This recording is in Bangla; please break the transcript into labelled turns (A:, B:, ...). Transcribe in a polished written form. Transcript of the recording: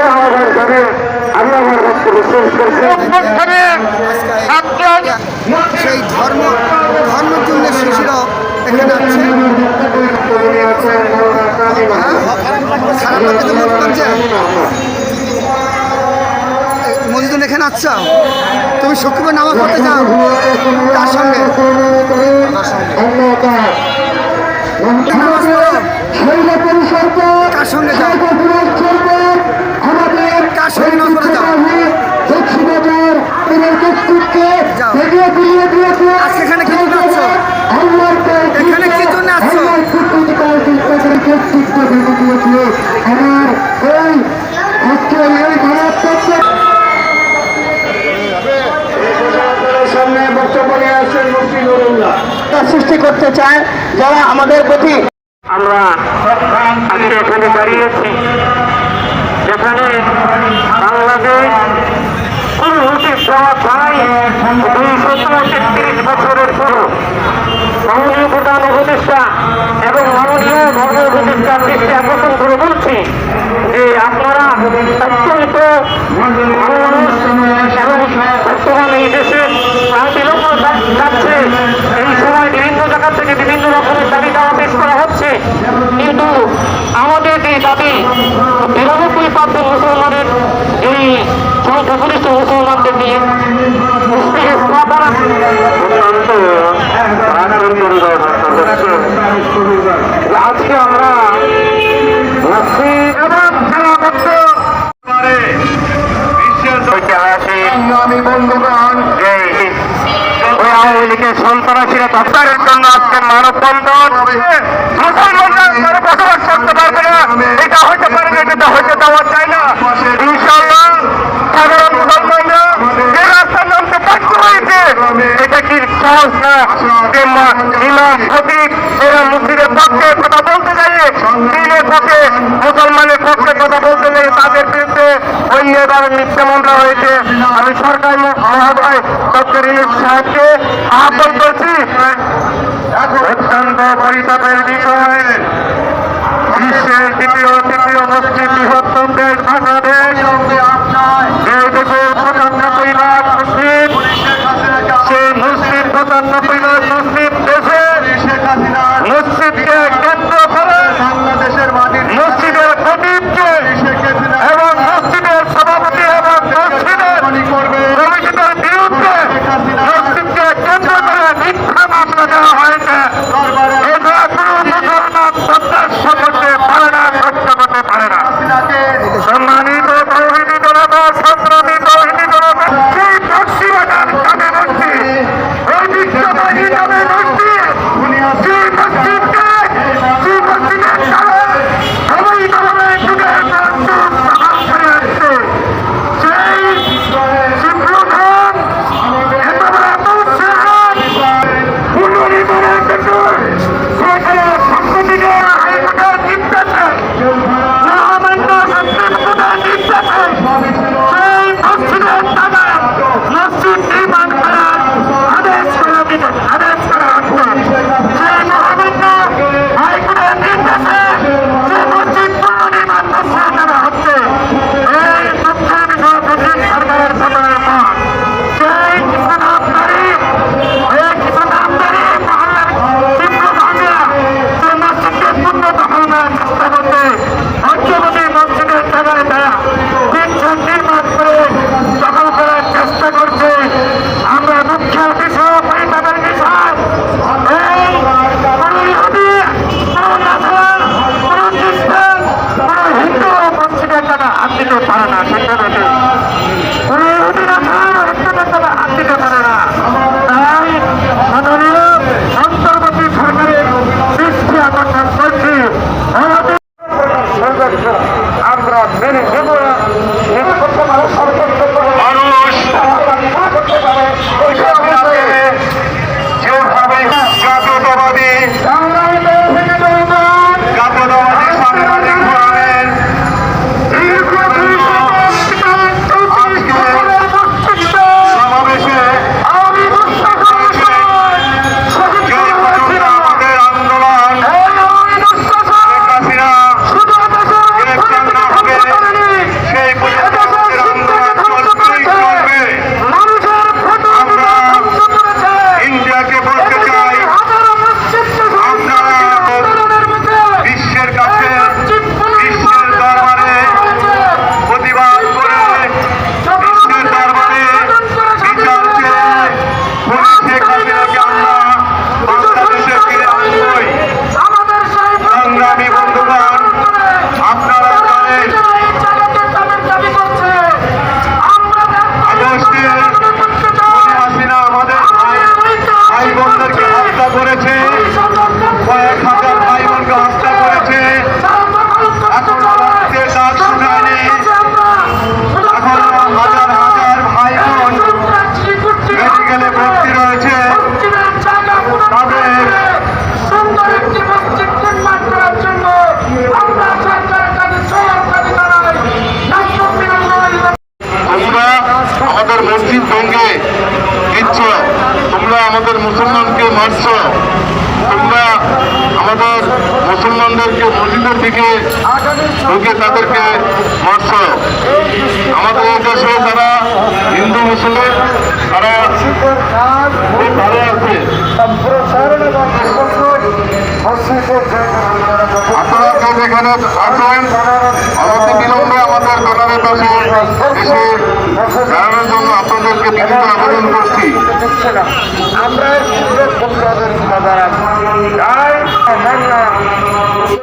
A: আহ্বান করে আমি আমার বক্তব্য শেষ করছি।
B: সেই ধর্মের জন্য শিশুরাও এখানে আছে। মসজিদুল এখানে আচ্ছা, তুমি শুক্রবার নামাজ পড়তে যাও তার সঙ্গে নামাজ পড়ো, কার সঙ্গে যাও, কার সঙ্গে নামাজ পড়ে যাও। আজকে এখানে কি জন্য আসছো? এখানে কি জন্য আসছো?
A: সামনে বক্তব্য নিয়ে আসছেন মুফতি নুরুল্লাহ।
C: সৃষ্টি করতে চায় যারা আমাদের প্রতি।
A: আমরা আজকে এখানে দাঁড়িয়েছি যেখানে বাংলাদেশ কোন নোটিশ দেওয়া ছাড়াই 233 বছরের পুরো মাননীয় প্রধান উপদেষ্টা এবং মাননীয় ধর্ম উপদেষ্টার দৃষ্টি আকর্ষণ করে বলছি যে আপনারা অত্যন্ত ভালো মানুষ এবং বর্তমানে এই দেশে বিলম্ব যাচ্ছে। এই সময় বিভিন্ন জায়গা থেকে বিভিন্ন রকমের দাবি দাওয়া পেশ করা হচ্ছে, কিন্তু আমাদের এই দাবি 92% মুসলমানের এই সংখ্যাগরিষ্ঠ মুসলমানদের নিয়ে আজকে আমরা বন্ধুগণ আওয়ামী লীগের সন্ত্রাসীরা দপ্তরের জন্য আজকে মানববন্ধন মুসলমানরা বসবাস করতে পারবে না, এটা হতে পারে না, এটা হতে দেওয়া যায় না। ইনশাআল্লাহ সাধারণ মুসলমানরা যে রাস্তার নামতে বাধ্য হয়েছে, এটা কি সহজ না? ইমাম খতিব এরা মুসলিমের পক্ষে কথা বলতে চাইলে, দিনের পক্ষে মুসলমানের পক্ষে কথা বলতে চাইলে তাদের বিরুদ্ধে অন্যবার মিথ্যা মামলা হয়েছে। আমি সরকার মহোদয় ডক্টর ইউনূস সাহেবকে আহ্বান করছি, অত্যন্ত পরিতাপের বিষয় বিশ্বের তৃতীয় মুসলিম বৃহত্তম দেশ বাংলাদেশ, এই দেশের 95 লাখ মুসলিম, সেই মুসলিম 95 লাখ মুসলিম দেশে মসজিদকে কেন্দ্র করে মসজিদের খতিবকে এবং মসজিদের সভাপতি এবং মসজিদের কমিটিদের বিরুদ্ধে মসজিদকে কেন্দ্র করে মিথ্যা মামলা দেওয়া হয়েছে। এটা কোনো মুসলমান প্রত্যাশা করতে পারে না, সত্য করতে পারে না। সম্মানিত তৌহিদি জনতা, সংগ্রামী তৌহিদি জনতা, সেই পশ্চিমাচার কানে মসজিদ ঐতিহ্যবাহী আমাদের মুসলমানদেরকে মসজিদের দিকে ঢুকে তাদেরকে মারছ। আমাদের এই দেশে যারা হিন্দু মুসলিম তারা খুব ভালো আছে। আপনারা যে যেখানে আছেন অনতি বিলম্বে আমাদের কর্নারের পাশে এসে দাঁড়ানোর জন্য আপনাদেরকে বিনীত আবেদন করছি। আমরা